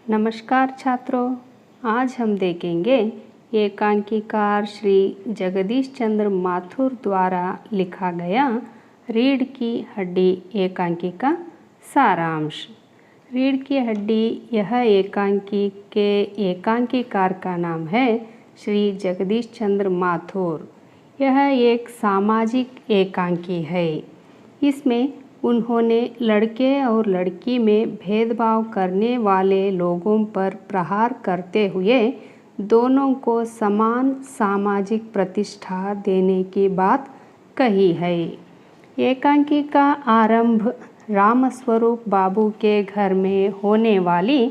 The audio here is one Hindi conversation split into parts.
नमस्कार छात्रों, आज हम देखेंगे एकांकीकार श्री जगदीश चंद्र माथुर द्वारा लिखा गया रीढ़ की हड्डी एकांकी का सारांश। रीढ़ की हड्डी यह एकांकी के एकांकीकार का नाम है श्री जगदीश चंद्र माथुर। यह एक सामाजिक एकांकी है। इसमें उन्होंने लड़के और लड़की में भेदभाव करने वाले लोगों पर प्रहार करते हुए दोनों को समान सामाजिक प्रतिष्ठा देने की बात कही है। एकांकी का आरंभ रामस्वरूप बाबू के घर में होने वाली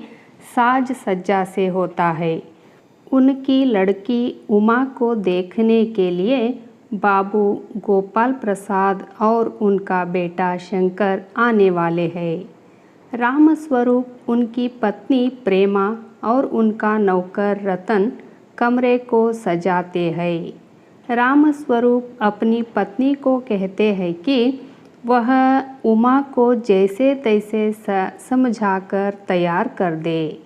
साज सज्जा से होता है। उनकी लड़की उमा को देखने के लिए बाबू गोपाल प्रसाद और उनका बेटा शंकर आने वाले हैं। रामस्वरूप, उनकी पत्नी प्रेमा और उनका नौकर रतन कमरे को सजाते हैं। रामस्वरूप अपनी पत्नी को कहते हैं कि वह उमा को जैसे तैसे समझाकर तैयार कर दे।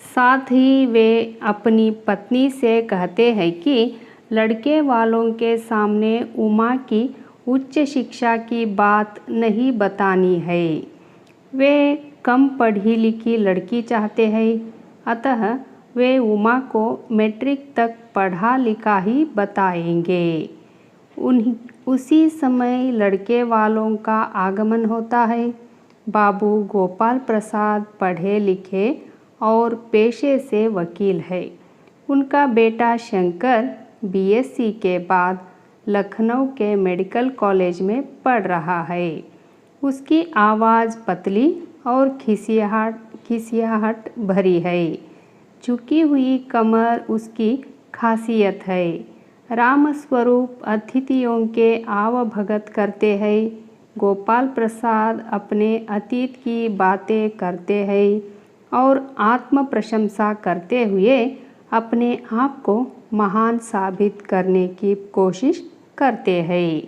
साथ ही वे अपनी पत्नी से कहते हैं कि लड़के वालों के सामने उमा की उच्च शिक्षा की बात नहीं बतानी है। वे कम पढ़ी लिखी लड़की चाहते हैं, अतः वे उमा को मैट्रिक तक पढ़ा लिखा ही बताएंगे। उसी समय लड़के वालों का आगमन होता है। बाबू गोपाल प्रसाद पढ़े लिखे और पेशे से वकील है। उनका बेटा शंकर बीएससी के बाद लखनऊ के मेडिकल कॉलेज में पढ़ रहा है। उसकी आवाज़ पतली और खिसियाहट भरी है। झुकी हुई कमर उसकी खासियत है। रामस्वरूप अतिथियों के आवभगत करते हैं। गोपाल प्रसाद अपने अतीत की बातें करते हैं और आत्म प्रशंसा करते हुए अपने आप को महान साबित करने की कोशिश करते हैं।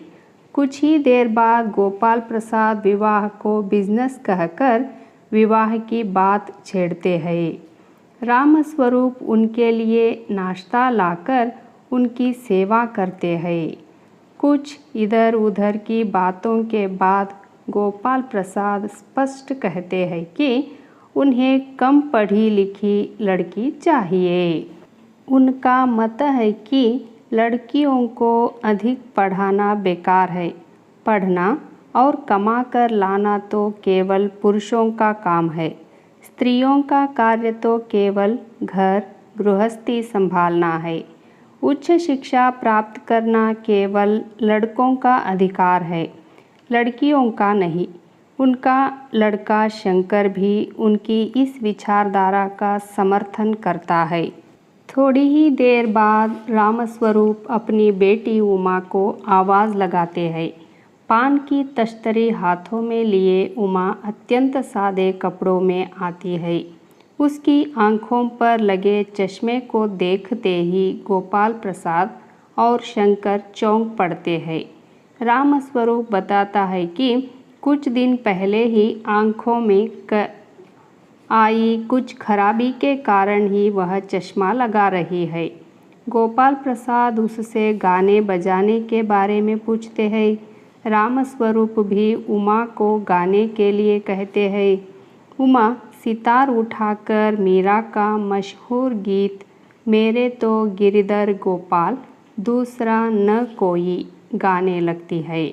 कुछ ही देर बाद गोपाल प्रसाद विवाह को बिजनेस कहकर विवाह की बात छेड़ते हैं। रामस्वरूप उनके लिए नाश्ता लाकर उनकी सेवा करते हैं। कुछ इधर उधर की बातों के बाद गोपाल प्रसाद स्पष्ट कहते हैं कि उन्हें कम पढ़ी लिखी लड़की चाहिए। उनका मत है कि लड़कियों को अधिक पढ़ाना बेकार है। पढ़ना और कमा कर लाना तो केवल पुरुषों का काम है। स्त्रियों का कार्य तो केवल घर गृहस्थी संभालना है। उच्च शिक्षा प्राप्त करना केवल लड़कों का अधिकार है, लड़कियों का नहीं। उनका लड़का शंकर भी उनकी इस विचारधारा का समर्थन करता है। थोड़ी ही देर बाद रामस्वरूप अपनी बेटी उमा को आवाज़ लगाते हैं। पान की तश्तरी हाथों में लिए उमा अत्यंत सादे कपड़ों में आती है। उसकी आंखों पर लगे चश्मे को देखते ही गोपाल प्रसाद और शंकर चौंक पड़ते हैं। रामस्वरूप बताता है कि कुछ दिन पहले ही आंखों में आई कुछ खराबी के कारण ही वह चश्मा लगा रही है। गोपाल प्रसाद उससे गाने बजाने के बारे में पूछते हैं। रामस्वरूप भी उमा को गाने के लिए कहते हैं। उमा सितार उठाकर मीरा का मशहूर गीत मेरे तो गिरधर गोपाल दूसरा न कोई गाने लगती है।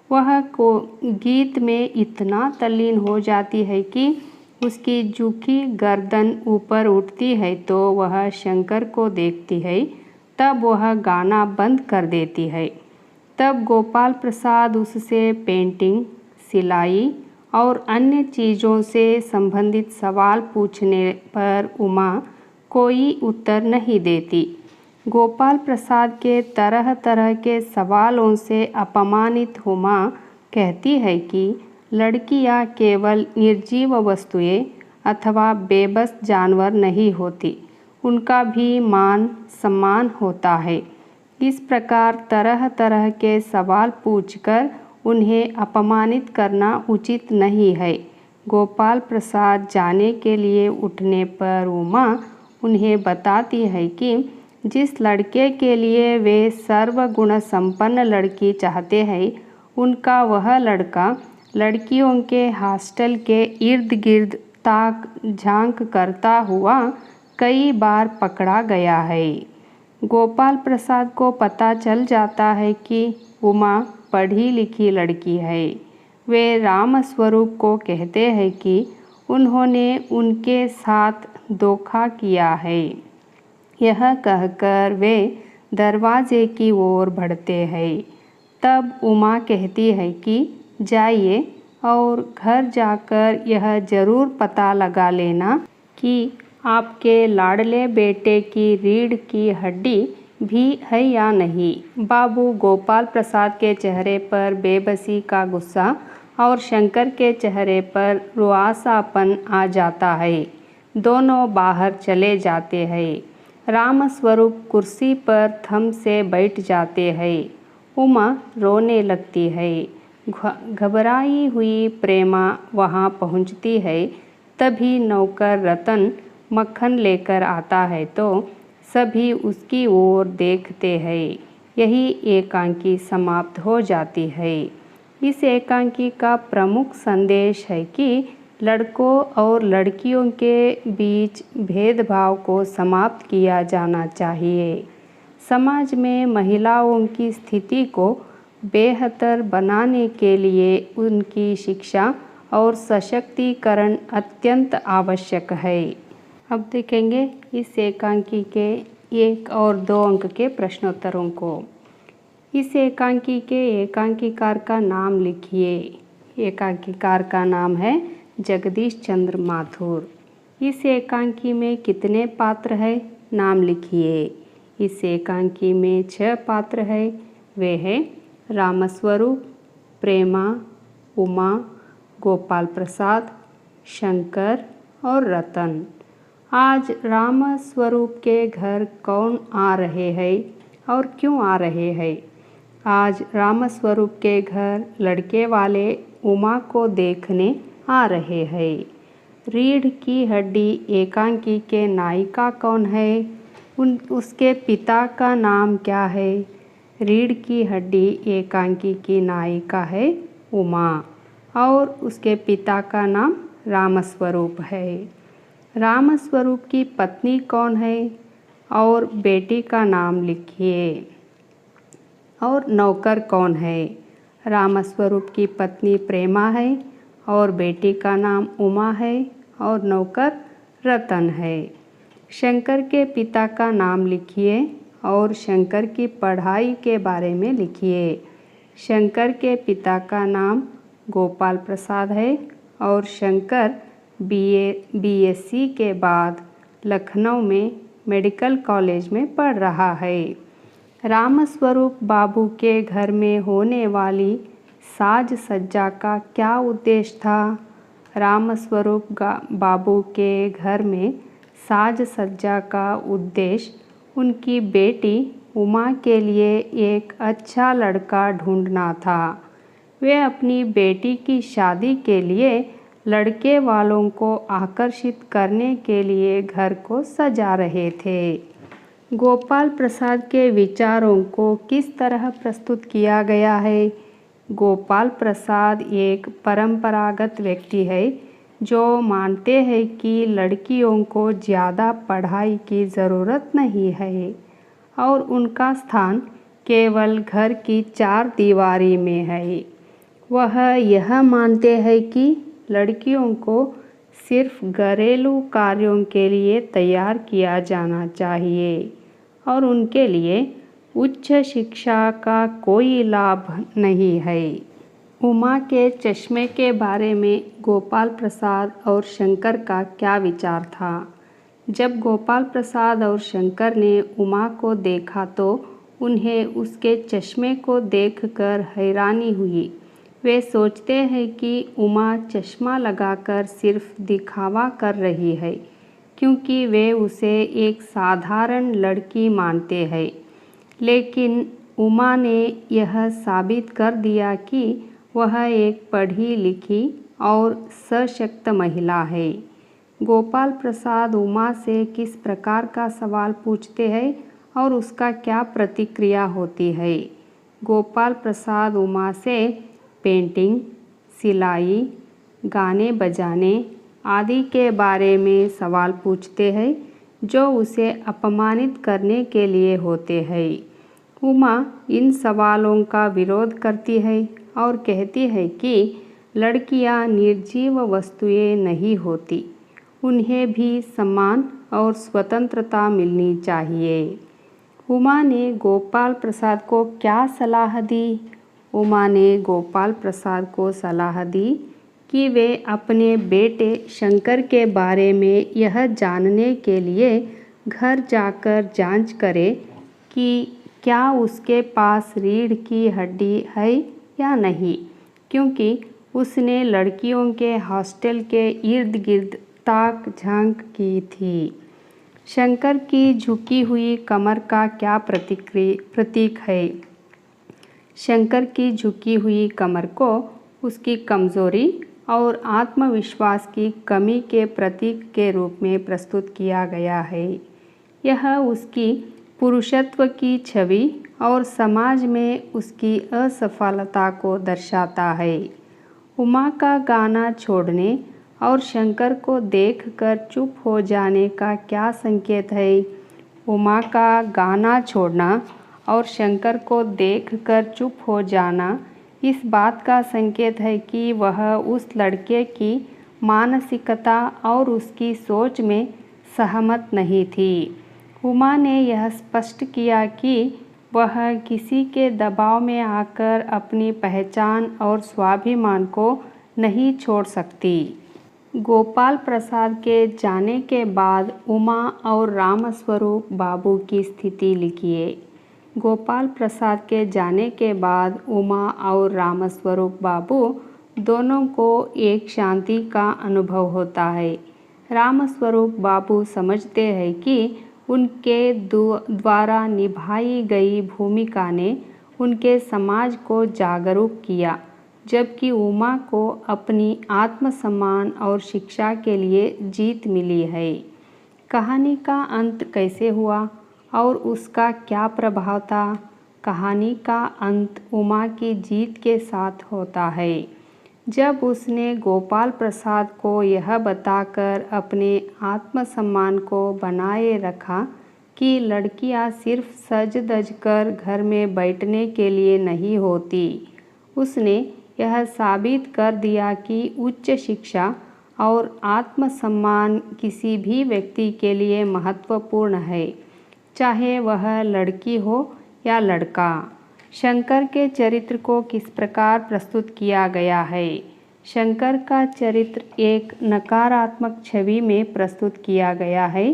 वह गीत में इतना तल्लीन हो जाती है कि उसकी झुकी गर्दन ऊपर उठती है तो वह शंकर को देखती है, तब वह गाना बंद कर देती है। तब गोपाल प्रसाद उससे पेंटिंग, सिलाई और अन्य चीज़ों से संबंधित सवाल पूछने पर उमा कोई उत्तर नहीं देती। गोपाल प्रसाद के तरह तरह के सवालों से अपमानित उमा कहती है कि लड़कियां केवल निर्जीव वस्तुएं अथवा बेबस जानवर नहीं होती, उनका भी मान सम्मान होता है। इस प्रकार तरह तरह के सवाल पूछकर उन्हें अपमानित करना उचित नहीं है। गोपाल प्रसाद जाने के लिए उठने पर उमा उन्हें बताती है कि जिस लड़के के लिए वे सर्वगुण संपन्न लड़की चाहते हैं, उनका वह लड़का लड़कियों के हॉस्टल के इर्द गिर्द ताक झांक करता हुआ कई बार पकड़ा गया है। गोपाल प्रसाद को पता चल जाता है कि उमा पढ़ी लिखी लड़की है। वे रामस्वरूप को कहते हैं कि उन्होंने उनके साथ धोखा किया है। यह कहकर वे दरवाजे की ओर बढ़ते हैं। तब उमा कहती है कि जाइए और घर जाकर यह ज़रूर पता लगा लेना कि आपके लाडले बेटे की रीढ़ की हड्डी भी है या नहीं। बाबू गोपाल प्रसाद के चेहरे पर बेबसी का गुस्सा और शंकर के चेहरे पर रुआसापन आ जाता है। दोनों बाहर चले जाते हैं। रामस्वरूप कुर्सी पर थम से बैठ जाते हैं। उमा रोने लगती है। घबराई हुई प्रेमा वहाँ पहुँचती है। तभी नौकर रतन मक्खन लेकर आता है तो सभी उसकी ओर देखते हैं। यही एकांकी समाप्त हो जाती है। इस एकांकी का प्रमुख संदेश है कि लड़कों और लड़कियों के बीच भेदभाव को समाप्त किया जाना चाहिए। समाज में महिलाओं की स्थिति को बेहतर बनाने के लिए उनकी शिक्षा और सशक्तिकरण अत्यंत आवश्यक है। अब देखेंगे इस एकांकी के 1 और 2 अंक के प्रश्नोत्तरों को। इस एकांकी के एकांकीकार का नाम लिखिए। एकांकीकार का नाम है जगदीश चंद्र माथुर। इस एकांकी में कितने पात्र हैं? नाम लिखिए। इस एकांकी में 6 पात्र हैं। वे हैं रामस्वरूप, प्रेमा, उमा, गोपाल प्रसाद, शंकर और रतन। आज रामस्वरूप के घर कौन आ रहे हैं और क्यों आ रहे हैं? आज रामस्वरूप के घर लड़के वाले उमा को देखने आ रहे हैं। रीढ़ की हड्डी एकांकी के नायिका कौन है? उसके पिता का नाम क्या है? रीढ़ की हड्डी एकांकी की नायिका है उमा और उसके पिता का नाम रामस्वरूप है। रामस्वरूप की पत्नी कौन है और बेटी का नाम लिखिए। और नौकर कौन है? रामस्वरूप की पत्नी प्रेमा है और बेटी का नाम उमा है और नौकर रतन है। शंकर के पिता का नाम लिखिए और शंकर की पढ़ाई के बारे में लिखिए। शंकर के पिता का नाम गोपाल प्रसाद है और शंकर बीएससी के बाद लखनऊ में मेडिकल कॉलेज में पढ़ रहा है। रामस्वरूप बाबू के घर में होने वाली साज सज्जा का क्या उद्देश्य था? रामस्वरूप बाबू के घर में साज सज्जा का उद्देश्य उनकी बेटी उमा के लिए एक अच्छा लड़का ढूंढना था। वे अपनी बेटी की शादी के लिए लड़के वालों को आकर्षित करने के लिए घर को सजा रहे थे। गोपाल प्रसाद के विचारों को किस तरह प्रस्तुत किया गया है? गोपाल प्रसाद एक परंपरागत व्यक्ति है जो मानते हैं कि लड़कियों को ज़्यादा पढ़ाई की ज़रूरत नहीं है और उनका स्थान केवल घर की 4 दीवारी में है। वह यह मानते हैं कि लड़कियों को सिर्फ घरेलू कार्यों के लिए तैयार किया जाना चाहिए और उनके लिए उच्च शिक्षा का कोई लाभ नहीं है। उमा के चश्मे के बारे में गोपाल प्रसाद और शंकर का क्या विचार था? जब गोपाल प्रसाद और शंकर ने उमा को देखा तो उन्हें उसके चश्मे को देखकर हैरानी हुई। वे सोचते हैं कि उमा चश्मा लगाकर सिर्फ दिखावा कर रही है क्योंकि वे उसे एक साधारण लड़की मानते हैं। लेकिन उमा ने यह साबित कर दिया कि वह एक पढ़ी लिखी और सशक्त महिला है। गोपाल प्रसाद उमा से किस प्रकार का सवाल पूछते हैं और उसका क्या प्रतिक्रिया होती है। गोपाल प्रसाद उमा से पेंटिंग, सिलाई, गाने बजाने आदि के बारे में सवाल पूछते हैं जो उसे अपमानित करने के लिए होते हैं। उमा इन सवालों का विरोध करती है और कहती है कि लड़कियां निर्जीव वस्तुएं नहीं होती, उन्हें भी सम्मान और स्वतंत्रता मिलनी चाहिए। उमा ने गोपाल प्रसाद को क्या सलाह दी? उमा ने गोपाल प्रसाद को सलाह दी कि वे अपने बेटे शंकर के बारे में यह जानने के लिए घर जाकर जांच करें कि क्या उसके पास रीढ़ की हड्डी है या नहीं, क्योंकि उसने लड़कियों के हॉस्टल के इर्द गिर्द ताक झांक की थी। शंकर की झुकी हुई कमर का क्या प्रतीक है? शंकर की झुकी हुई कमर को उसकी कमजोरी और आत्मविश्वास की कमी के प्रतीक के रूप में प्रस्तुत किया गया है। यह उसकी पुरुषत्व की छवि और समाज में उसकी असफलता को दर्शाता है। उमा का गाना छोड़ने और शंकर को देखकर चुप हो जाने का क्या संकेत है? उमा का गाना छोड़ना और शंकर को देखकर चुप हो जाना इस बात का संकेत है कि वह उस लड़के की मानसिकता और उसकी सोच में सहमत नहीं थी। उमा ने यह स्पष्ट किया कि वह किसी के दबाव में आकर अपनी पहचान और स्वाभिमान को नहीं छोड़ सकती। गोपाल प्रसाद के जाने के बाद उमा और रामस्वरूप बाबू की स्थिति लिखिए। गोपाल प्रसाद के जाने के बाद उमा और रामस्वरूप बाबू दोनों को एक शांति का अनुभव होता है। रामस्वरूप बाबू समझते हैं कि उनके द्वारा निभाई गई भूमिका ने उनके समाज को जागरूक किया, जबकि उमा को अपनी आत्मसम्मान और शिक्षा के लिए जीत मिली है। कहानी का अंत कैसे हुआ और उसका क्या प्रभाव था? कहानी का अंत उमा की जीत के साथ होता है, जब उसने गोपाल प्रसाद को यह बताकर अपने आत्मसम्मान को बनाए रखा कि लड़कियां सिर्फ सज धज कर घर में बैठने के लिए नहीं होती। उसने यह साबित कर दिया कि उच्च शिक्षा और आत्मसम्मान किसी भी व्यक्ति के लिए महत्वपूर्ण है, चाहे वह लड़की हो या लड़का। शंकर के चरित्र को किस प्रकार प्रस्तुत किया गया है? शंकर का चरित्र एक नकारात्मक छवि में प्रस्तुत किया गया है।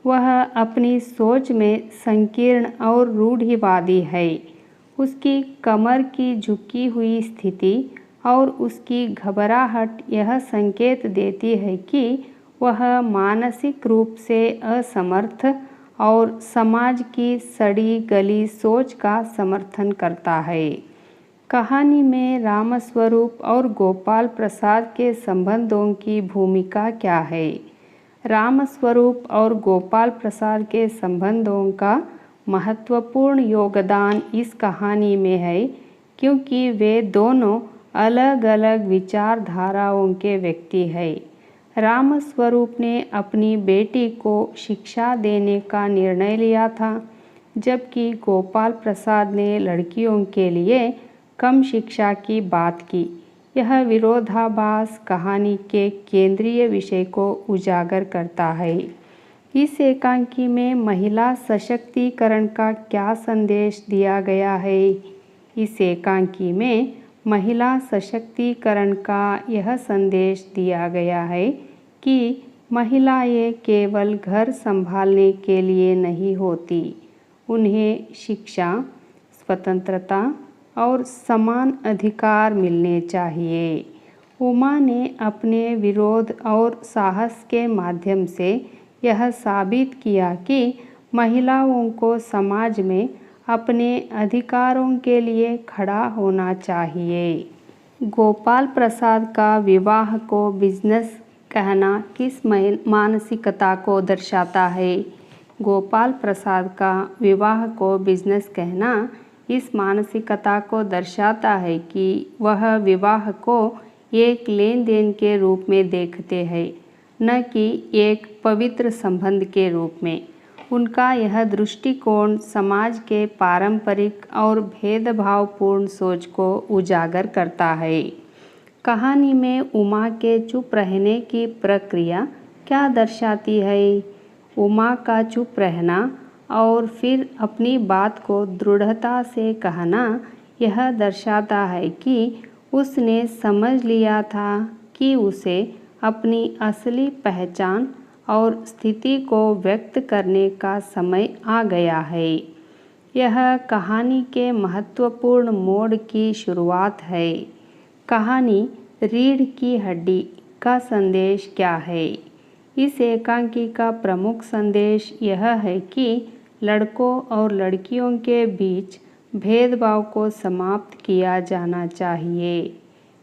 वह अपनी सोच में संकीर्ण और रूढ़िवादी है। उसकी कमर की झुकी हुई स्थिति और उसकी घबराहट यह संकेत देती है कि वह मानसिक रूप से असमर्थ और समाज की सड़ी गली सोच का समर्थन करता है। कहानी में रामस्वरूप और गोपाल प्रसाद के संबंधों की भूमिका क्या है? रामस्वरूप और गोपाल प्रसाद के संबंधों का महत्वपूर्ण योगदान इस कहानी में है, क्योंकि वे दोनों अलग अलग विचारधाराओं के व्यक्ति हैं। रामस्वरूप ने अपनी बेटी को शिक्षा देने का निर्णय लिया था, जबकि गोपाल प्रसाद ने लड़कियों के लिए कम शिक्षा की बात की। यह विरोधाभास कहानी के केंद्रीय विषय को उजागर करता है। इस एकांकी में महिला सशक्तिकरण का क्या संदेश दिया गया है? इस एकांकी में महिला सशक्तिकरण का यह संदेश दिया गया है कि महिलाएं केवल घर संभालने के लिए नहीं होती, उन्हें शिक्षा, स्वतंत्रता और समान अधिकार मिलने चाहिए। उमा ने अपने विरोध और साहस के माध्यम से यह साबित किया कि महिलाओं को समाज में अपने अधिकारों के लिए खड़ा होना चाहिए। गोपाल प्रसाद का विवाह को बिजनेस कहना किस मानसिकता को दर्शाता है? गोपाल प्रसाद का विवाह को बिजनेस कहना इस मानसिकता को दर्शाता है कि वह विवाह को एक लेन देन के रूप में देखते हैं, न कि एक पवित्र संबंध के रूप में। उनका यह दृष्टिकोण समाज के पारंपरिक और भेदभावपूर्ण सोच को उजागर करता है। कहानी में उमा के चुप रहने की प्रक्रिया क्या दर्शाती है? उमा का चुप रहना और फिर अपनी बात को दृढ़ता से कहना यह दर्शाता है कि उसने समझ लिया था कि उसे अपनी असली पहचान और स्थिति को व्यक्त करने का समय आ गया है। यह कहानी के महत्वपूर्ण मोड़ की शुरुआत है। कहानी रीढ़ की हड्डी का संदेश क्या है? इस एकांकी का प्रमुख संदेश यह है कि लड़कों और लड़कियों के बीच भेदभाव को समाप्त किया जाना चाहिए।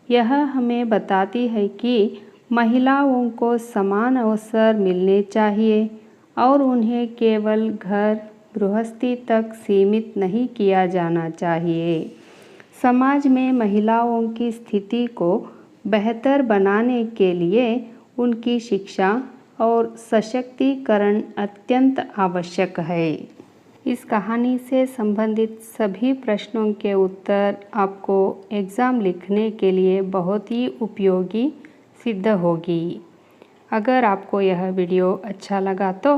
यह हमें बताती है कि महिलाओं को समान अवसर मिलने चाहिए और उन्हें केवल घर गृहस्थी तक सीमित नहीं किया जाना चाहिए। समाज में महिलाओं की स्थिति को बेहतर बनाने के लिए उनकी शिक्षा और सशक्तिकरण अत्यंत आवश्यक है। इस कहानी से संबंधित सभी प्रश्नों के उत्तर आपको एग्ज़ाम लिखने के लिए बहुत ही उपयोगी सिद्ध होगी। अगर आपको यह वीडियो अच्छा लगा तो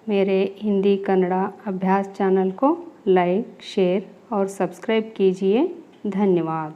मेरे हिंदी कन्नड़ा अभ्यास चैनल को लाइक, शेयर और सब्सक्राइब कीजिए। धन्यवाद।